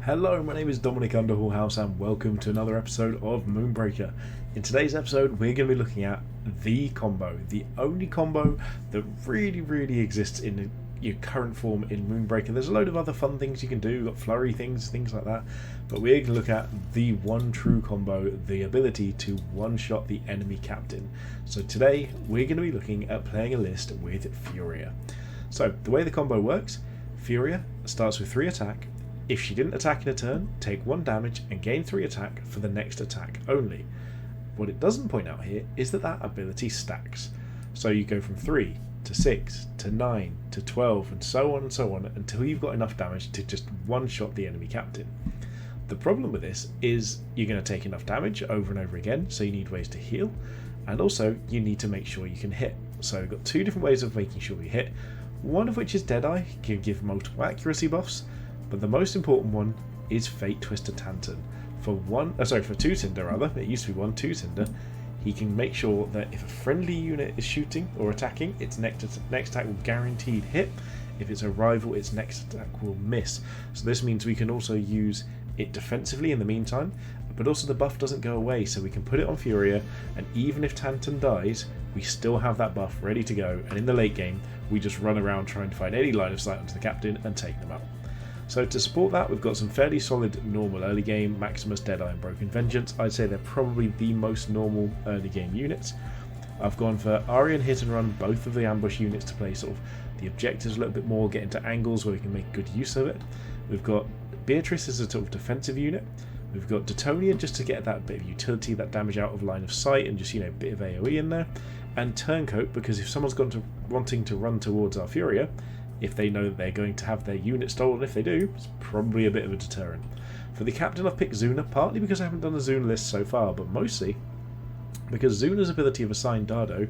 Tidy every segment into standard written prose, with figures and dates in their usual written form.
Hello, my name is Dominic Underhallhouse and welcome to another episode of Moonbreaker. In today's episode we're going to be looking at the combo, the only combo that really exists in your current form in Moonbreaker. There's a load of other fun things you can do, got flurry things like that, but we're going to look at the one true combo, the ability to one-shot the enemy captain. So today we're going to be looking at playing a list with Furia. So the way the combo works, Furia starts with 3 attack. If she didn't attack in a turn, take 1 damage and gain 3 attack for the next attack only. What it doesn't point out here is that ability stacks. So you go from 3 to 6 to 9 to 12 and so on until you've got enough damage to just one-shot the enemy captain. The problem with this is you're going to take enough damage over and over again, so you need ways to heal, and also you need to make sure you can hit. So we've got 2 different ways of making sure we hit, one of which is Deadeye, can give multiple accuracy buffs, but the most important one is Fate Twister Tantan. For 2 Tinder rather, it used to be 2 Tinder, he can make sure that if a friendly unit is shooting or attacking, its next attack will guaranteed hit. If it's a rival, its next attack will miss. So this means we can also use it defensively in the meantime, but also the buff doesn't go away, so we can put it on Furia, and even if Tantan dies, we still have that buff ready to go, and in the late game, we just run around trying to find any line of sight onto the captain and take them out. So to support that, we've got some fairly solid normal early game, Maximus, Deadeye and Broken Vengeance. I'd say they're probably the most normal early game units. I've gone for Ari and Hit and Run, both of the ambush units, to play sort of the objectives a little bit more, get into angles where we can make good use of it. We've got Beatrice as a sort of defensive unit. We've got Detonia just to get that bit of utility, that damage out of line of sight, and just, a bit of AoE in there. And Turncoat, because if someone's wanting to run towards our Furia, if they know that they're going to have their unit stolen, if they do, it's probably a bit of a deterrent. For the captain, I've picked Zuna, partly because I haven't done a Zuna list so far, but mostly because Zuna's ability of Assigned Dardo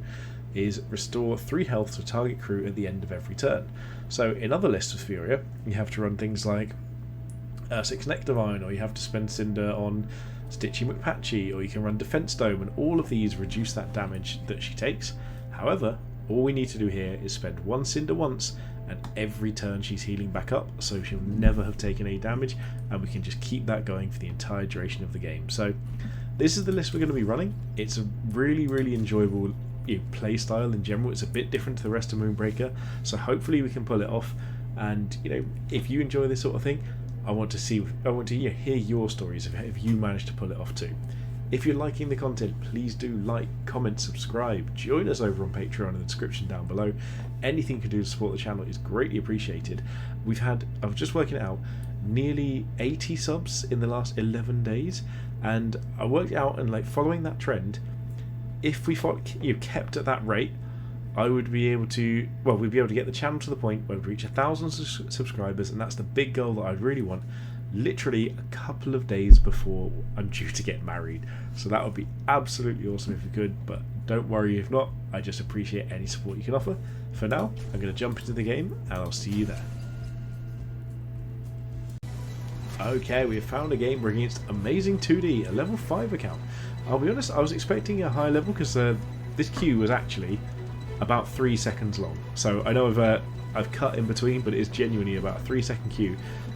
is restore 3 health to target crew at the end of every turn. So in other lists of Furia, you have to run things like 6 Nectarvine, or you have to spend Cinder on Stitchy McPatchy, or you can run Defense Dome, and all of these reduce that damage that she takes. However, all we need to do here is spend 1 Cinder once, and every turn she's healing back up, so she'll never have taken any damage, and we can just keep that going for the entire duration of the game. So this is the list we're going to be running. It's a really enjoyable play style in general. It's a bit different to the rest of Moonbreaker, so hopefully we can pull it off. And if you enjoy this sort of thing, I want to hear your stories if you manage to pull it off too. If you're liking the content, please do like, comment, subscribe. Join us over on Patreon in the description down below. Anything you can do to support the channel is greatly appreciated. I was just working it out, nearly 80 subs in the last 11 days, and I worked out, and following that trend, if we kept at that rate, we'd be able to get the channel to the point where we'd reach 1,000 subscribers, and that's the big goal that I'd really want. Literally a couple of days before I'm due to get married. So that would be absolutely awesome if we could, but don't worry if not. I just appreciate any support you can offer. For now, I'm going to jump into the game and I'll see you there. Okay, we have found a game. We're against Amazing 2D, a level 5 account. I'll be honest, I was expecting a high level because this queue was actually about 3 seconds long. So I know I've cut in between, but it is genuinely about a 3-second queue.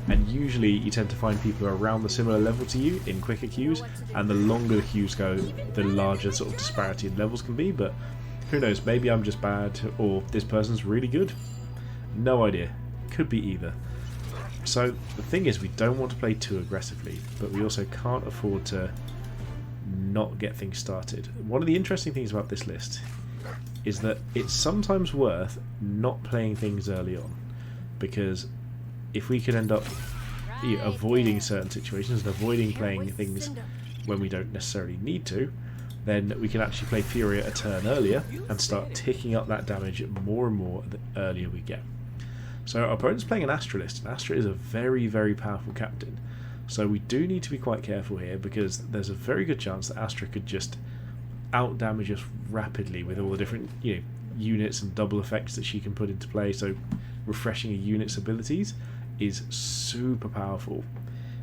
And usually you tend to find people around the similar level to you in quicker queues, and the longer the queues go, the larger sort of disparity in levels can be. But who knows, maybe I'm just bad, or this person's really good. No idea. Could be either. So the thing is, we don't want to play too aggressively, but we also can't afford to not get things started. One of the interesting things about this list is that it's sometimes worth not playing things early on, because if we could end up avoiding certain situations and avoiding playing things when we don't necessarily need to, then we can actually play Furia a turn earlier and start ticking up that damage more and more the earlier we get. So our opponent's playing an Astralist, and Astra is a very powerful captain. So we do need to be quite careful here, because there's a very good chance that Astra could just out-damage us rapidly with all the different units and double effects that she can put into play. So refreshing a unit's abilities is super powerful.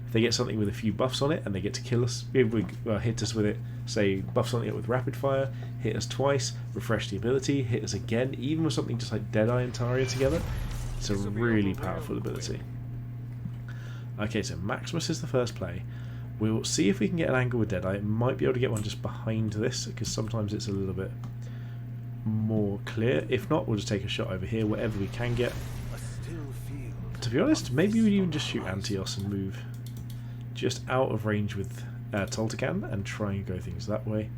If they get something with a few buffs on it and they get to kill us, hit us with it, say buff something up with rapid fire, hit us twice, refresh the ability, hit us again, even with something just like Deadeye and Taria together, it's a really powerful ability. Okay, so Maximus is the first play. We'll see if we can get an angle with Deadeye. Might be able to get one just behind this, because sometimes it's a little bit more clear. If not, we'll just take a shot over here, whatever we can get. To be honest, maybe we'd even just shoot Antios and move just out of range with Toltecan and try and go things that way.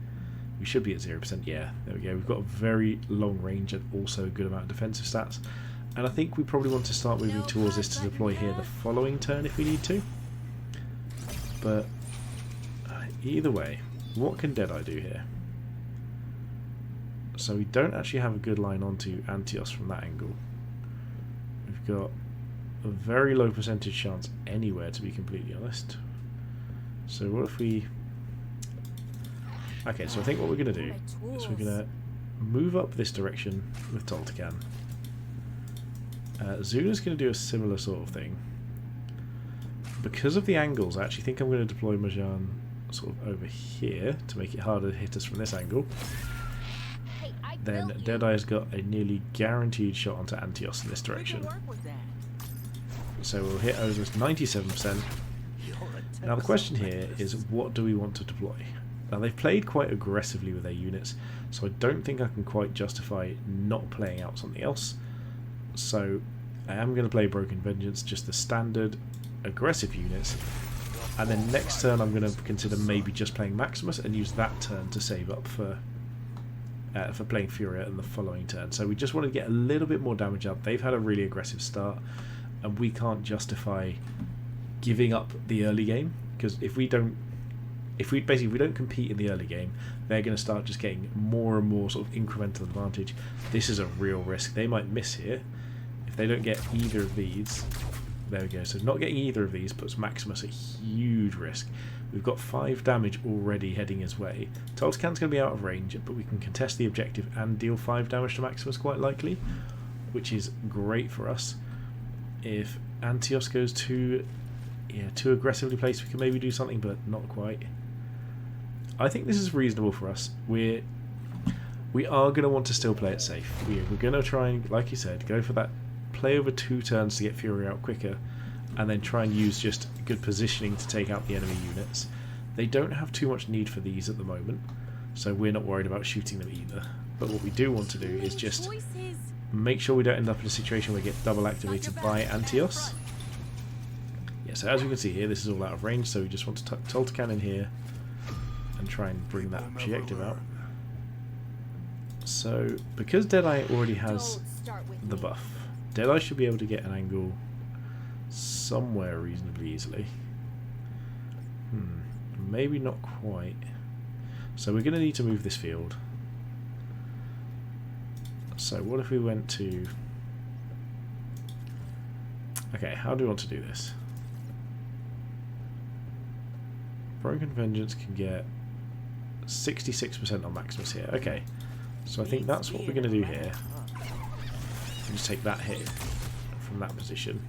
We should be at 0%. Yeah, there we go. We've got a very long range and also a good amount of defensive stats. And I think we probably want to start moving towards this to deploy here the following turn if we need to. But either way, what can Deadeye do here? So we don't actually have a good line onto Antios from that angle. We've got a very low percentage chance anywhere, to be completely honest. So what if we... Okay, so I think what we're going to do is we're going to move up this direction with Toltecan. Zuna's going to do a similar sort of thing. Because of the angles, I actually think I'm going to deploy Majan sort of over here to make it harder to hit us from this angle. Then Deadeye's got a nearly guaranteed shot onto Antios in this direction. So we'll hit over 97%. Now the question here is, what do we want to deploy? Now they've played quite aggressively with their units, so I don't think I can quite justify not playing out something else. So I am going to play Broken Vengeance, just the standard aggressive units, and then next turn I'm going to consider maybe just playing Maximus and use that turn to save up for playing Furia in the following turn. So we just want to get a little bit more damage up. They've had a really aggressive start, and we can't justify giving up the early game, because if we don't compete in the early game, they're going to start just getting more and more sort of incremental advantage. This is a real risk. They might miss here if they don't get either of these. There we go. So not getting either of these puts Maximus at huge risk. We've got 5 damage already heading his way. Toltecan's going to be out of range, but we can contest the objective and deal 5 damage to Maximus quite likely, which is great for us. If Antios goes too aggressively placed, we can maybe do something, but not quite. I think this is reasonable for us. We are going to want to still play it safe. We're going to try and, like you said, go for that play over 2 turns to get Fury out quicker, and then try and use just good positioning to take out the enemy units. They don't have too much need for these at the moment, so we're not worried about shooting them either. But what we do want to do is just make sure we don't end up in a situation where we get double activated by Antios. Yeah, so as we can see here, this is all out of range, so we just want to Toltecan in here and try and bring that objective out. So, because Deadeye already has the buff, Deadeye should be able to get an angle somewhere reasonably easily. Maybe not quite. So we're going to need to move this field. So what if we went to... Okay, how do we want to do this? Broken Vengeance can get 66% on Maximus here. Okay, so I think that's what we're going to do here. Just take that hit from that position.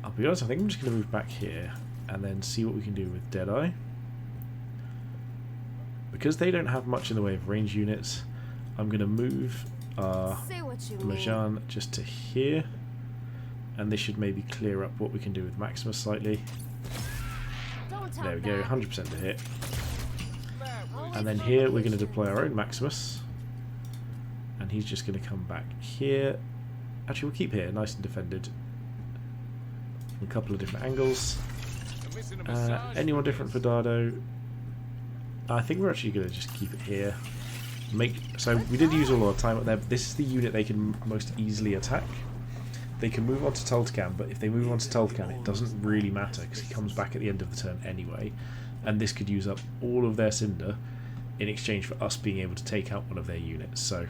I'll be honest, I think I'm just going to move back here and then see what we can do with Deadeye. Because they don't have much in the way of range units, I'm going to move Majan just to here, and this should maybe clear up what we can do with Maximus slightly. There we go, 100% to hit. And then here we're going to deploy our own Maximus, and he's just going to come back here. Actually, we'll keep here, nice and defended. From a couple of different angles. Anyone different for Dardo? I think we're actually going to just keep it here. So we did use all our time up there, but this is the unit they can most easily attack. They can move on to Toltecan, but if they move on to Toltecan, it doesn't really matter because he comes back at the end of the turn anyway, and this could use up all of their Cinder in exchange for us being able to take out one of their units. So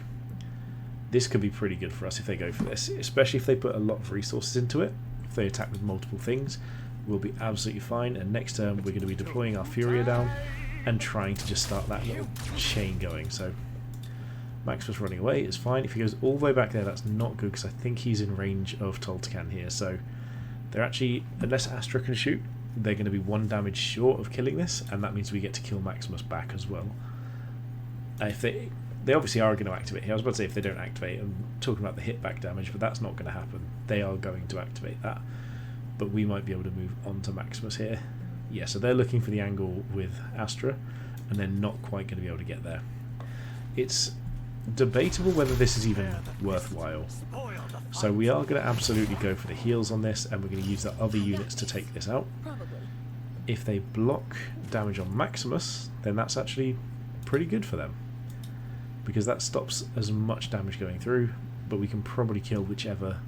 this could be pretty good for us if they go for this, especially if they put a lot of resources into it. If they attack with multiple things, we'll be absolutely fine, and next turn we're going to be deploying our Furia down and trying to just start that little chain going. So Maximus running away is fine. If he goes all the way back there, that's not good because I think he's in range of Toltecan here. So they're actually, unless Astra can shoot, they're going to be 1 damage short of killing this, and that means we get to kill Maximus back as well. If they obviously are going to activate here. I was about to say if they don't activate, I'm talking about the hit back damage, but that's not going to happen. They are going to activate that. but we might be able to move on to Maximus here. Yeah, so they're looking for the angle with Astra, and they're not quite going to be able to get there. It's debatable whether this is even worthwhile. So we are going to absolutely go for the heals on this, and we're going to use the other units to take this out. If they block damage on Maximus, then that's actually pretty good for them, because that stops as much damage going through, but we can probably kill whichever.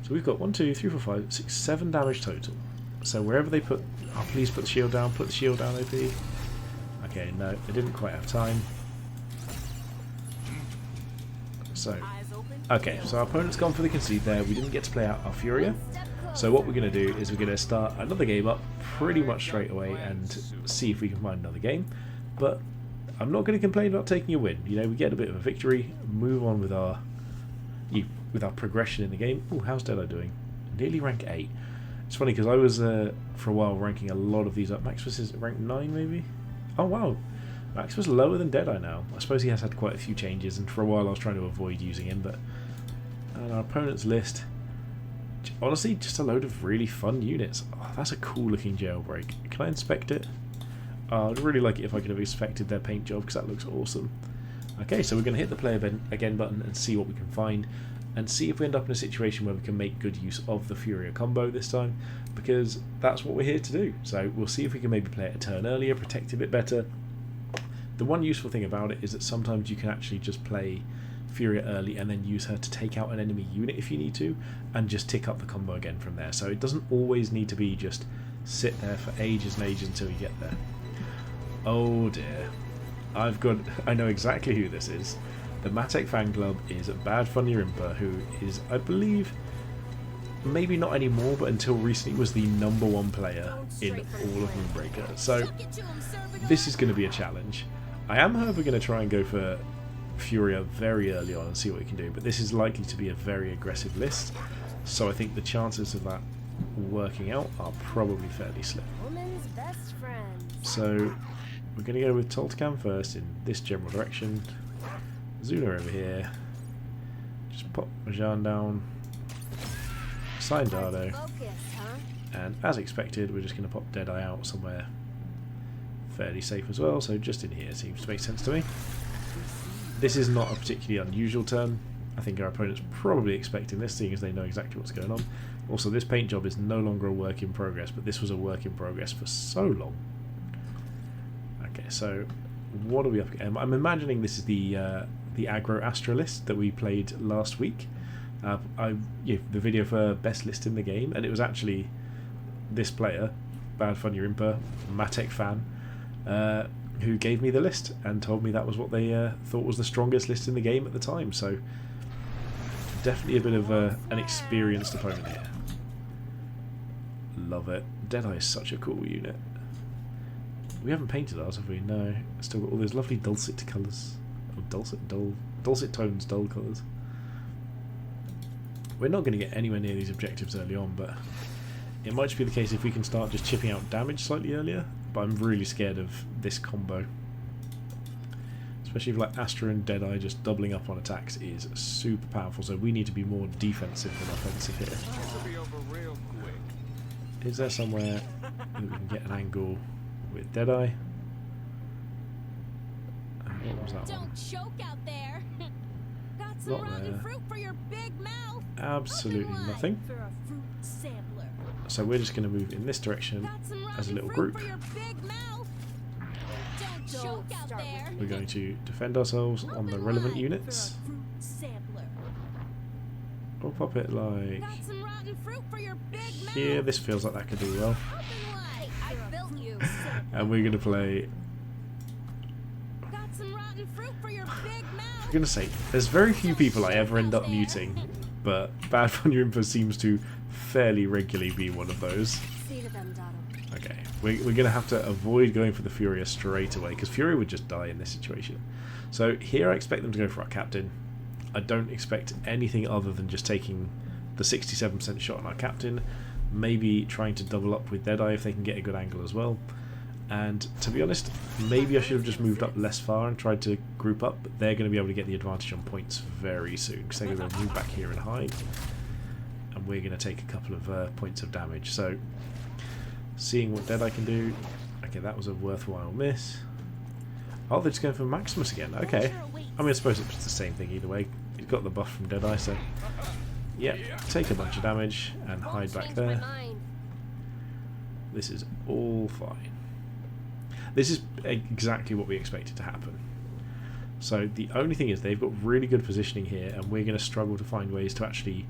So we've got 1, 2, 3, 4, 5, 6, 7 damage total. So wherever they put... Oh, please put the shield down, put the shield down, OP. Okay, no, they didn't quite have time. So, okay, so our opponent's gone for the concede there. We didn't get to play out our Furia. So what we're going to do is we're going to start another game up pretty much straight away and see if we can find another game. But I'm not going to complain about taking a win. You know, we get a bit of a victory, move on with our progression in the game. Oh, how's Deadeye doing? Nearly rank 8. It's funny because I was, for a while, ranking a lot of these up. Maximus is rank 9 maybe? Oh wow, Max was lower than Deadeye now. I suppose he has had quite a few changes, and for a while I was trying to avoid using him, but our opponent's list, honestly, just a load of really fun units. Oh, that's a cool looking jailbreak. Can I inspect it? I'd really like it if I could have inspected their paint job, because that looks awesome. Okay, so we're going to hit the play again button and see what we can find, and see if we end up in a situation where we can make good use of the Furia combo this time, because that's what we're here to do. So we'll see if we can maybe play it a turn earlier, protect a bit better. The one useful thing about it is that sometimes you can actually just play Furia early and then use her to take out an enemy unit if you need to, and just tick up the combo again from there. So it doesn't always need to be just sit there for ages and ages until you get there. Oh dear. I know exactly who this is. The Matek fan club is Bad Funny Rimper, who is, I believe, maybe not anymore, but until recently was the #1 player in all of Moonbreaker. So this is going to be a challenge. I am, however, going to try and go for Furia very early on and see what we can do, but this is likely to be a very aggressive list, so I think the chances of that working out are probably fairly slim. So we're going to go with Toltecan first in this general direction. Zuna over here. Just pop Rajan down. Sign Dardo. And as expected, we're just going to pop Deadeye out somewhere fairly safe as well, so just in here seems to make sense to me. This is not a particularly unusual turn. I think our opponent's probably expecting this, seeing as they know exactly what's going on. Also, this paint job is no longer a work in progress, but this was a work in progress for so long. Okay, so what are we up against? I'm imagining this is the aggro Astra list that we played last week. The video for best list in the game, and it was actually this player, Bad Funny Rimper, Matek fan, who gave me the list and told me that was what they thought was the strongest list in the game at the time. So definitely a bit of an experienced opponent here. Love it. Deadeye is such a cool unit. We haven't painted ours, have we? No. Still got all those lovely dulcet colours. Or dulcet tones, dull colours. We're not going to get anywhere near these objectives early on, but it might just be the case if we can start just chipping out damage slightly earlier. But I'm really scared of this combo. Especially if like Astra and Deadeye just doubling up on attacks is super powerful, so we need to be more defensive than offensive here. Is there somewhere that we can get an angle with Deadeye? What was that one? Choke out there. Got some Not rotten there. fruit for your big mouth. Absolutely nothing. For a fruit sampler. So we're just going to move in this direction Got some rotten as a little fruit group. for your big mouth. Don't choke out there. We're going to defend ourselves on the relevant units. For a fruit sampler. We'll pop it like Got some rotten fruit for your big mouth. here. This feels like that could do well. Open wide. I built you. And we're going to play... Got some rotten fruit for your big mouth. I'm going to say, there's very few people I ever end up muting, but Bad Funny Rimper seems to fairly regularly be one of those. Okay, we're going to have to avoid going for the Furia straight away, because Furia would just die in this situation. So here I expect them to go for our captain. I don't expect anything other than just taking the 67% shot on our captain, maybe trying to double up with Deadeye if they can get a good angle as well. And to be honest, maybe I should have just moved up less far and tried to group up, but they're going to be able to get the advantage on points very soon, because they're going to move back here and hide. And we're going to take a couple of points of damage. So, seeing what Deadeye can do. Okay, that was a worthwhile miss. Oh, they're just going for Maximus again. Okay. I mean, I suppose it's the same thing either way. He's got the buff from Deadeye, so... Yep, take a bunch of damage and hide back there. This is all fine. This is exactly what we expected to happen. So the only thing is they've got really good positioning here, and we're going to struggle to find ways to actually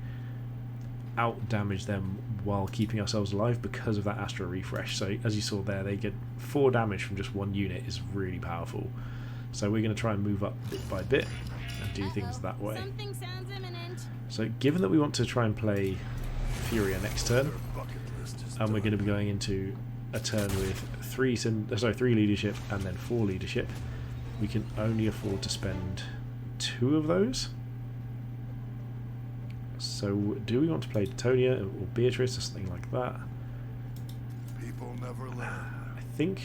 out-damage them while keeping ourselves alive because of that Astro Refresh. So as you saw there, they get 4 damage from just one unit is really powerful. So we're going to try and move up bit by bit and do things that way. Something sounds imminent. So given that we want to try and play Furia next turn, and we're going to be going into a turn with 3 leadership and then 4 leadership, we can only afford to spend 2 of those. So do we want to play Titonia or Beatrice or something like that? People never learn. I think,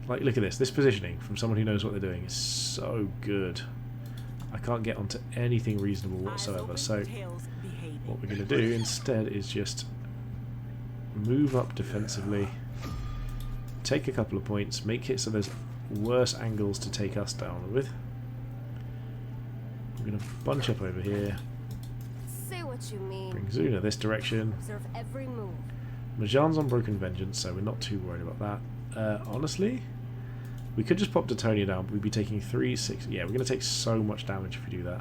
like, look at this positioning from someone who knows what they're doing is so good. I can't get onto anything reasonable whatsoever, so what we're going to do instead is just move up defensively, take a couple of points, make it so there's worse angles to take us down with. We're going to bunch up over here, Say what you mean. bring Zuna this direction. Observe every move. Majan's on Broken Vengeance, so we're not too worried about that. Honestly, we could just pop Titonia down, but we'd be taking 3, 6... Yeah, we're going to take so much damage if we do that.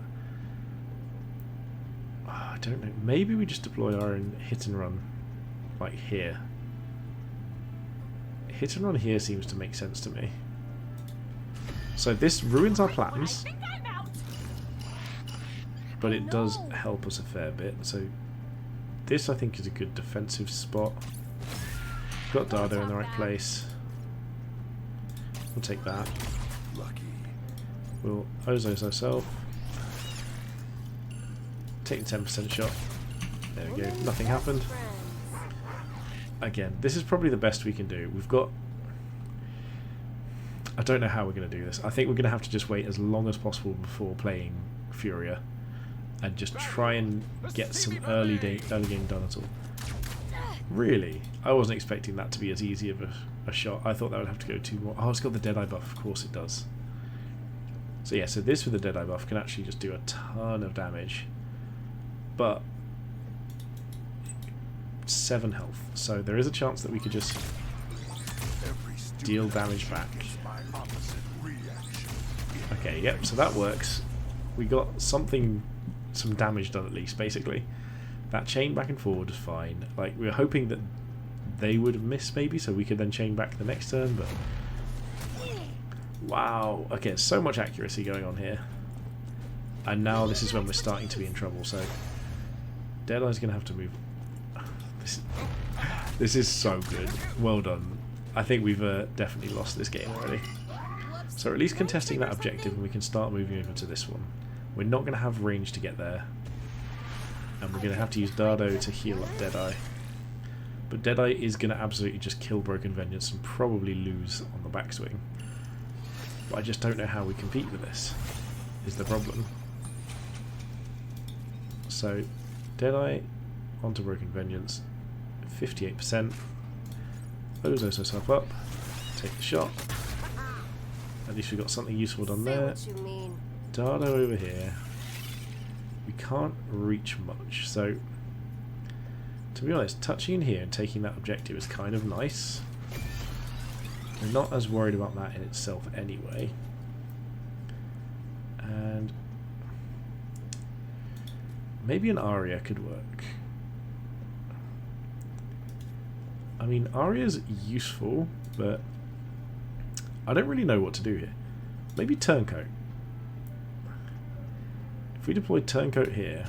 I don't know. Maybe we just deploy our own hit and run, like here. Hit and run here seems to make sense to me. So this ruins our plans, but it does help us a fair bit. So this, I think, is a good defensive spot. Got Dardo in the right place. We'll take that. Lucky. We'll Ozos ourselves. Take the 10% shot. There we go. Nothing happened. Again, this is probably the best we can do. We've got... I don't know how we're going to do this. I think we're going to have to just wait as long as possible before playing Furia and just try and get some early game done at all. Really? I wasn't expecting that to be as easy of a shot. I thought that would have to go 2 more. Oh, it's got the Deadeye buff. Of course it does. So yeah, so this with the Deadeye buff can actually just do a ton of damage. But 7 health. So there is a chance that we could just deal damage back. Okay, yep, so that works. We got some damage done at least, basically. That chain back and forward is fine. Like, we were hoping that they would miss maybe, so we could then chain back the next turn, but... Wow, okay, so much accuracy going on here. And now this is when we're starting to be in trouble, so... Deadeye's going to have to move... This is so good. Well done. I think we've definitely lost this game already. So we're at least contesting that objective, and we can start moving over to this one. We're not going to have range to get there. And we're going to have to use Dardo to heal up Deadeye. But Deadeye is going to absolutely just kill Broken Vengeance and probably lose on the backswing. But I just don't know how we compete with this, is the problem. So, Deadeye onto Broken Vengeance, 58%. Ozos herself up, take the shot. At least we got something useful done there. Dardo over here. We can't reach much, so to be honest, touching in here and taking that objective is kind of nice. We're not as worried about that in itself anyway. And maybe an Aria could work. I mean, Aria's useful, but I don't really know what to do here. Maybe Turncoat. If we deploy Turncoat here,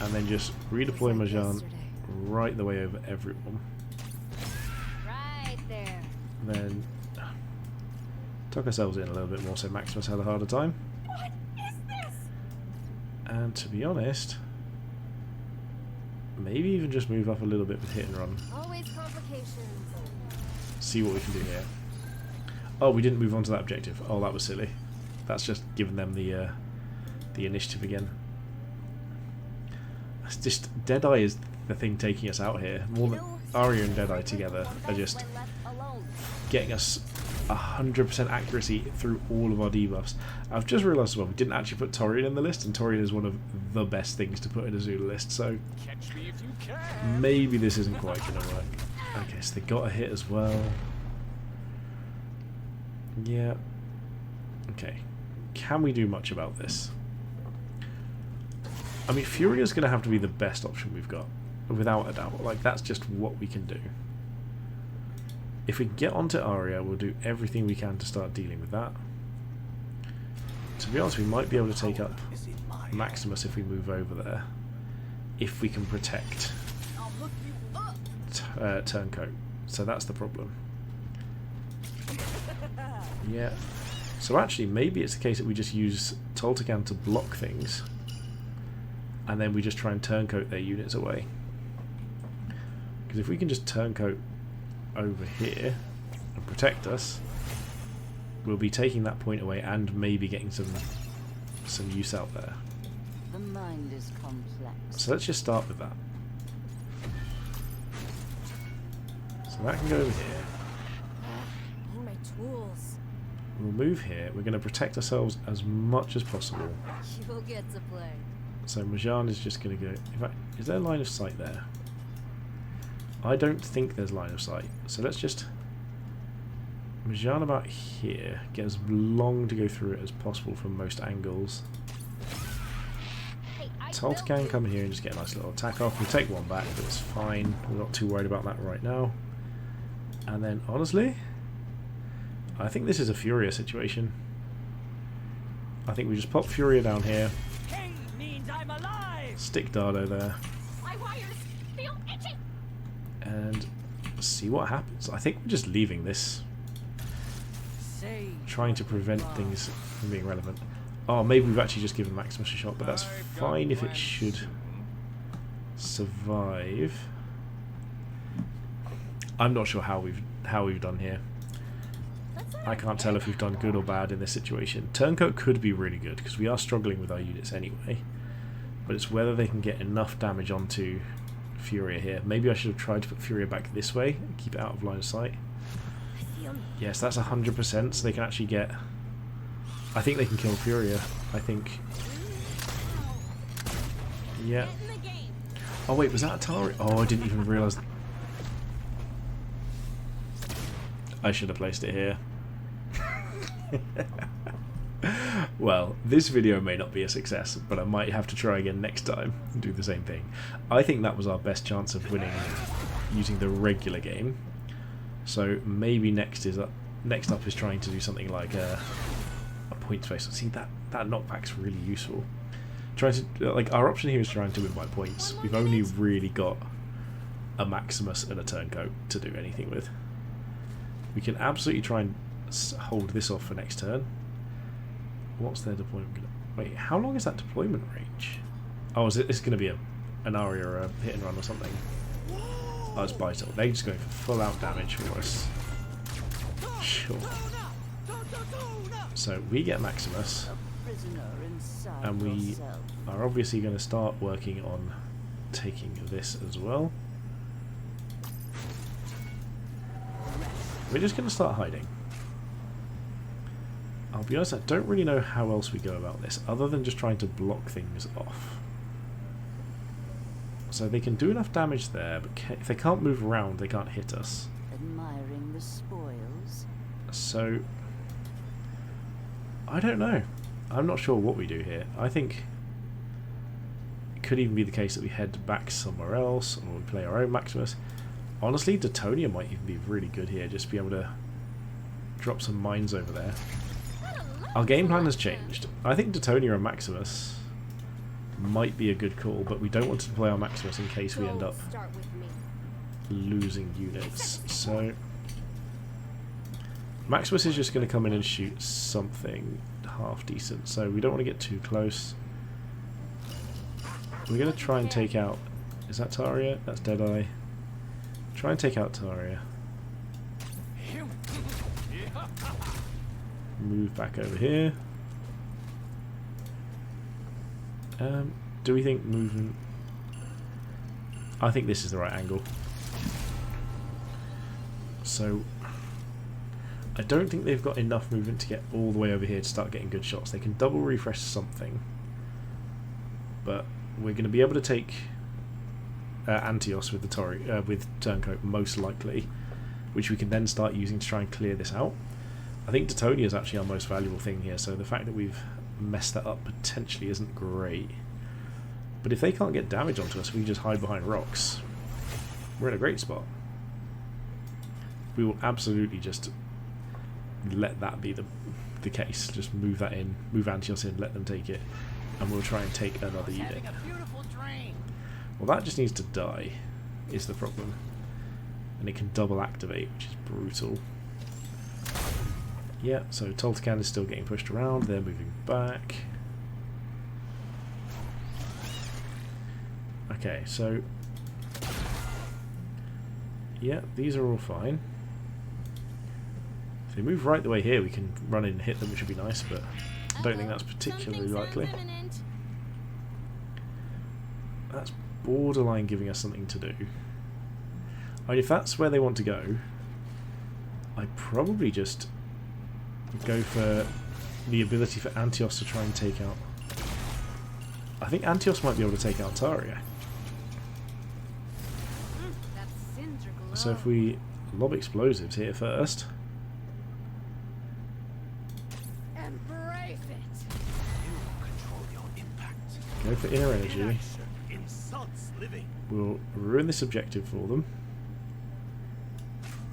and then just redeploy Majan right the way over everyone, Right there. then tuck ourselves in a little bit more so Maximus had a harder time. What is this? And to be honest, maybe even just move up a little bit with hit and run. Always complications. See what we can do here. Oh, we didn't move on to that objective. Oh, that was silly. That's just giving them the initiative again. It's just Deadeye is the thing taking us out here. More than Arya and Deadeye together are just getting us 100% accuracy through all of our debuffs. I've just realised as well, we didn't actually put Torian in the list, and Torian is one of the best things to put in a Zulu list, so maybe this isn't quite going to work. Okay, so they got a hit as well. Yeah. Okay. Can we do much about this? I mean, Furia's going to have to be the best option we've got, without a doubt. Like, that's just what we can do. If we get onto Arya, we'll do everything we can to start dealing with that. To be honest, we might be able to take up Maximus if we move over there. If we can protect Turncoat. So that's the problem. Yeah. So actually, maybe it's the case that we just use Toltecan to block things. And then we just try and Turncoat their units away. Because if we can just Turncoat over here and protect us, we'll be taking that point away and maybe getting some use out there. The mind is complex. So let's just start with that. So that can go over here. And my tools. We'll move here. We're going to protect ourselves as much as possible. You'll get to play. So Majan is just going to go... In fact, is there a line of sight there? I don't think there's line of sight. So let's just... Majan about here. Get as long to go through it as possible from most angles. Hey, Toltecan come here and just get a nice little attack off. We'll take one back, but it's fine. We're not too worried about that right now. And then, honestly, I think this is a Furia situation. I think we just pop Furia down here. King means I'm alive. Stick Dardo there. My wires feel itchy. And see what happens. I think we're just leaving this. Trying to prevent things from being relevant. Oh, maybe we've actually just given Maximus a shot, but that's fine if it should survive. I'm not sure how we've done here. I can't tell if we've done good or bad in this situation. Turncoat could be really good because we are struggling with our units anyway. But it's whether they can get enough damage onto Furia here. Maybe I should have tried to put Furia back this way and keep it out of line of sight. Yes, that's 100%, so they can actually get... I think they can kill Furia. I think... Yeah. Oh wait, was that Atari? Oh, I didn't even realise... I should have placed it here. Well, this video may not be a success, but I might have to try again next time and do the same thing. I think that was our best chance of winning using the regular game. So maybe next up is trying to do something like a point space. See, that knockback's really useful. Trying to, like, our option here is trying to win by points. We've only really got a Maximus and a Turncoat to do anything with. We can absolutely try and hold this off for next turn. What's their deployment gonna... Wait, how long is that deployment range? Oh, is it's going to be an Aria or a hit and run or something? Oh, it's Vital. They're just going for full out damage for us. Sure. So we get Maximus, and we are obviously going to start working on taking this as well. We're just going to start hiding. I'll be honest, I don't really know how else we go about this, other than just trying to block things off. So they can do enough damage there, but if they can't move around, they can't hit us. Admiring the spoils. So, I don't know. I'm not sure what we do here. I think it could even be the case that we head back somewhere else, or we play our own Maximus. Honestly, Detonia might even be really good here, just be able to drop some mines over there. Our game plan has changed. I think Detonia and Maximus might be a good call, but we don't want to play our Maximus in case we end up losing units. So Maximus is just going to come in and shoot something half decent, so we don't want to get too close. We're going to try and take out... Is that Taria? That's Deadeye. Try and take out Taria. Move back over here. Do we think movement... I think this is the right angle. So I don't think they've got enough movement to get all the way over here to start getting good shots. They can double refresh something, but we're going to be able to take Antios with the with Turncoat most likely, which we can then start using to try and clear this out. I think Teutonia is actually our most valuable thing here, so the fact that we've messed that up potentially isn't great. But if they can't get damage onto us, we can just hide behind rocks. We're in a great spot. We will absolutely just let that be the case. Just move that in, move Antios in, let them take it, and we'll try and take another unit. Well, that just needs to die, is the problem. And it can double activate, which is brutal. Yeah, so Toltecan is still getting pushed around, they're moving back. Okay, so yeah, these are all fine. If they move right the way here, we can run in and hit them, which would be nice, but I don't think that's particularly likely. That's borderline giving us something to do. I mean, if that's where they want to go, I'd probably just go for the ability for Antios to try and take out... I think Antios might be able to take out Taria. So if we lob explosives here first... Embrace it. Go for inner energy. We'll ruin this objective for them.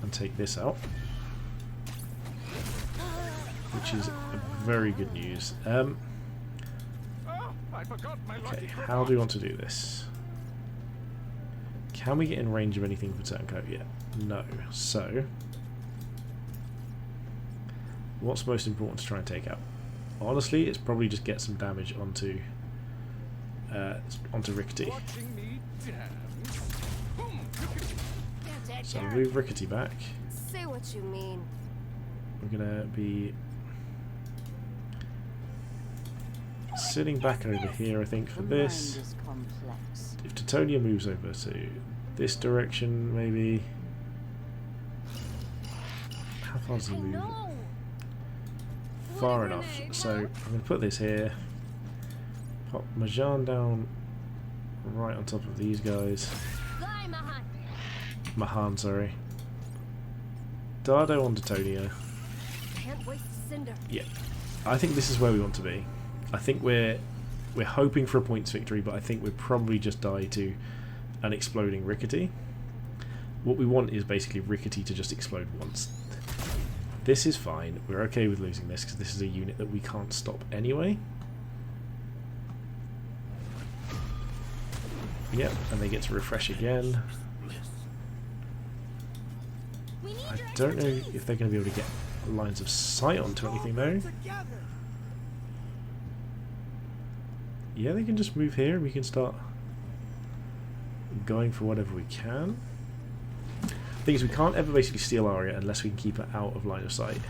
And take this out. Which is very good news. Okay, how do we want to do this? Can we get in range of anything for Turncoat yet? No. So, what's most important to try and take out? Honestly, it's probably just get some damage onto Rickety. So I'll move Rickety back. Say what you mean. We're gonna be sitting back over here, I think, for this. If Teutonia moves over to this direction, maybe. How far does he move? Far enough. So I'm going to put this here. Pop Majan down right on top of these guys. Mahan, sorry. Dardo on Teutonia. Yeah, I think this is where we want to be. I think we're hoping for a points victory, but I think we'll probably just die to an exploding Rickety. What we want is basically Rickety to just explode once. This is fine. We're okay with losing this because this is a unit that we can't stop anyway. Yep, and they get to refresh again. I don't know if they're going to be able to get lines of sight onto anything though. Yeah, they can just move here and we can start going for whatever we can. The thing is, we can't ever basically steal Arya unless we can keep her out of line of sight.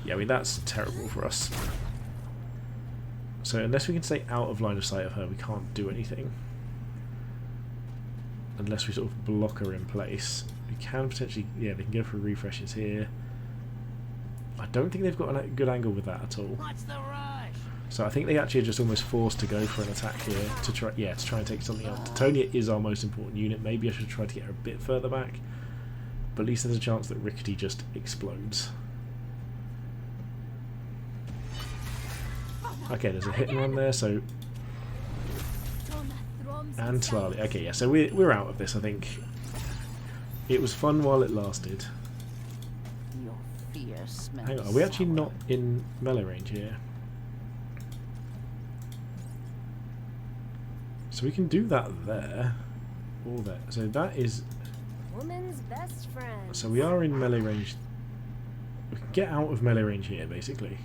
Yeah, I mean, that's terrible for us. So unless we can stay out of line of sight of her, we can't do anything. Unless we sort of block her in place. We can potentially, yeah, they can go for refreshes here. I don't think they've got a good angle with that at all. What's the rush? So I think they actually are just almost forced to go for an attack here to try, to try and take something out. Teutonia is our most important unit. Maybe I should try to get her a bit further back, but at least there's a chance that Rickety just explodes. Okay, there's a hit and run there. So and Tlali. Okay, yeah. So we're out of this. I think it was fun while it lasted. Your fear smells. Hang on, are we actually not in melee range here? So we can do that there, or there. So that is. Woman's best friend. So we are in melee range. We can get out of melee range here, basically.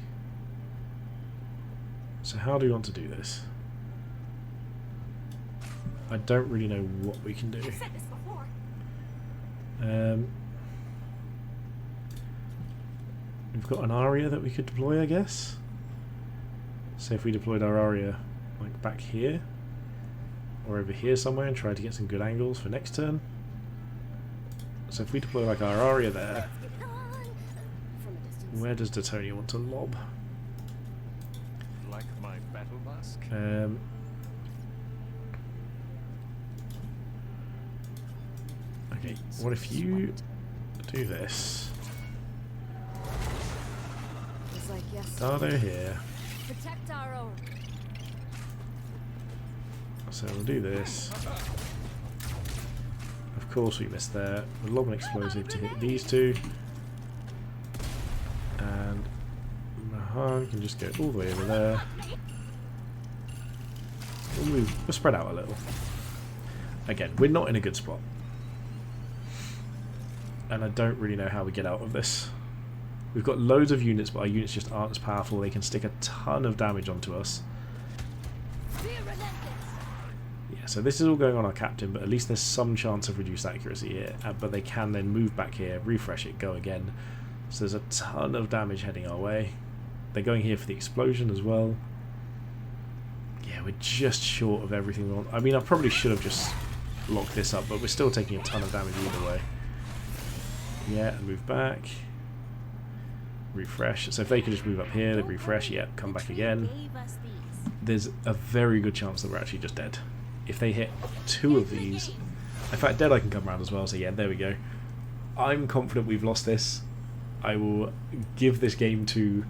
So how do we want to do this? I don't really know what we can do. I've said this before. We've got an Aria that we could deploy, I guess. So if we deployed our Aria like back here, or over here somewhere and try to get some good angles for next turn. So if we deploy like our Aria there, From a distance. where does D'Antonio want to lob? Like my battle mask? Okay, what if you do this? It's like yes. Dardo here. Protect our own. So we'll do this. Of course we missed there. We'll lob an explosive to hit these two. And Mahan can just go all the way over there. We'll spread out a little. Again, we're not in a good spot. And I don't really know how we get out of this. We've got loads of units, but our units just aren't as powerful. They can stick a ton of damage onto us. Yeah, so this is all going on our captain, but at least there's some chance of reduced accuracy here. But they can then move back here, refresh it, go again. So there's a ton of damage heading our way. They're going here for the explosion as well. Yeah, we're just short of everything we want. I mean, I probably should have just locked this up, but we're still taking a ton of damage either way. Yeah, and move back. Refresh. So if they could just move up here, they'd refresh. Yeah, come back again. There's a very good chance that we're actually just dead. If they hit 2 of these... In fact, dead I can come around as well, so yeah, there we go. I'm confident we've lost this. I will give this game to...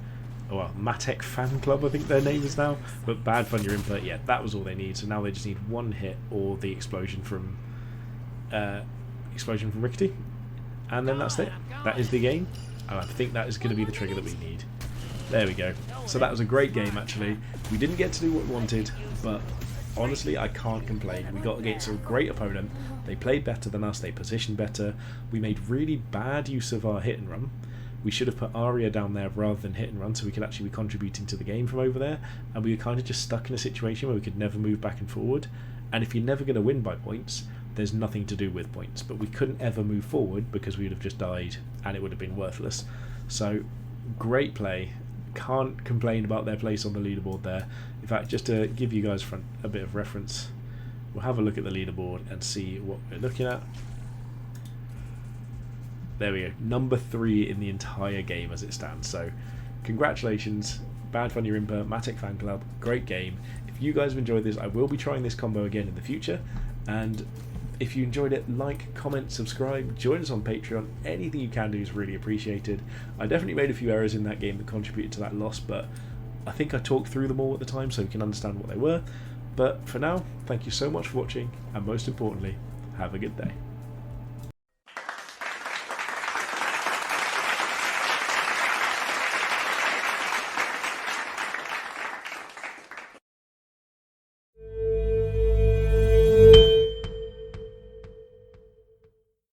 well, Matek Fan Club, I think their name is now. But Bad Fun Your Input, yeah, that was all they need. So now they just need 1 hit or the explosion from Rickety. And then that's it. That is the game. And I think that is going to be the trigger that we need. There we go. So that was a great game, actually. We didn't get to do what we wanted, but honestly, I can't complain. We got against a great opponent. They played better than us. They positioned better. We made really bad use of our hit and run. We should have put Aria down there rather than hit and run, so we could actually be contributing to the game from over there. And we were kind of just stuck in a situation where we could never move back and forward. And if you're never going to win by points, there's nothing to do with points. But we couldn't ever move forward because we would have just died and it would have been worthless. So, great play. Can't complain about their place on the leaderboard there. In fact, just to give you guys a bit of reference, we'll have a look at the leaderboard and see what we're looking at. There we go, number 3 in the entire game as it stands. So, congratulations, Bad Fun Your Input, Matek Fan Club, great game. If you guys have enjoyed this, I will be trying this combo again in the future. And if you enjoyed it, like, comment, subscribe, join us on Patreon. Anything you can do is really appreciated. I definitely made a few errors in that game that contributed to that loss, but I think I talked through them all at the time so we can understand what they were. But for now, thank you so much for watching, and most importantly, have a good day.